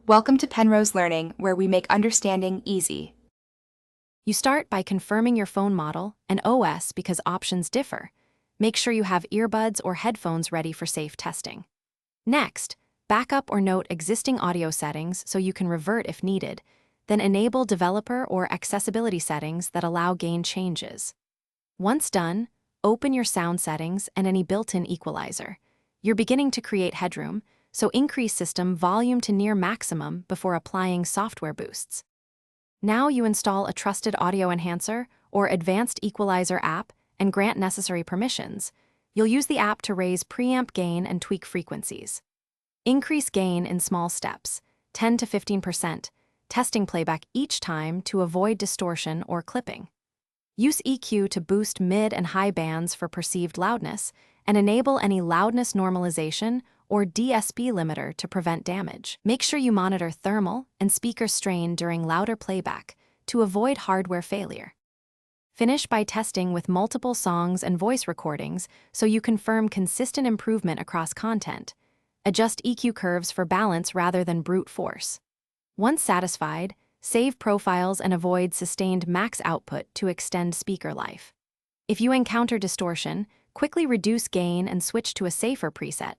Welcome to Penrose Learning, where we make understanding easy. You start by confirming your phone model and OS because options differ. Make sure you have earbuds or headphones ready for safe testing. Next, backup or note existing audio settings so you can revert if needed. Then enable developer or accessibility settings that allow gain changes. Once done, open your sound settings and any built-in equalizer. You're beginning to create headroom, so increase system volume to near maximum before applying software boosts. Now you install a trusted audio enhancer or advanced equalizer app and grant necessary permissions. You'll use the app to raise preamp gain and tweak frequencies. Increase gain in small steps, 10 to 15%, testing playback each time to avoid distortion or clipping. Use EQ to boost mid and high bands for perceived loudness, and enable any loudness normalization or DSP limiter to prevent damage. Make sure you monitor thermal and speaker strain during louder playback to avoid hardware failure. Finish by testing with multiple songs and voice recordings so you confirm consistent improvement across content. Adjust EQ curves for balance rather than brute force. Once satisfied, save profiles and avoid sustained max output to extend speaker life. If you encounter distortion, quickly reduce gain and switch to a safer preset.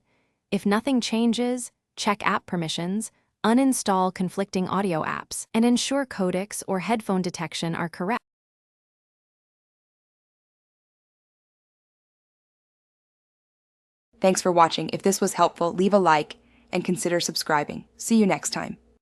If nothing changes, check app permissions, uninstall conflicting audio apps, and ensure codecs or headphone detection are correct. Thanks for watching. If this was helpful, leave a like and consider subscribing. See you next time.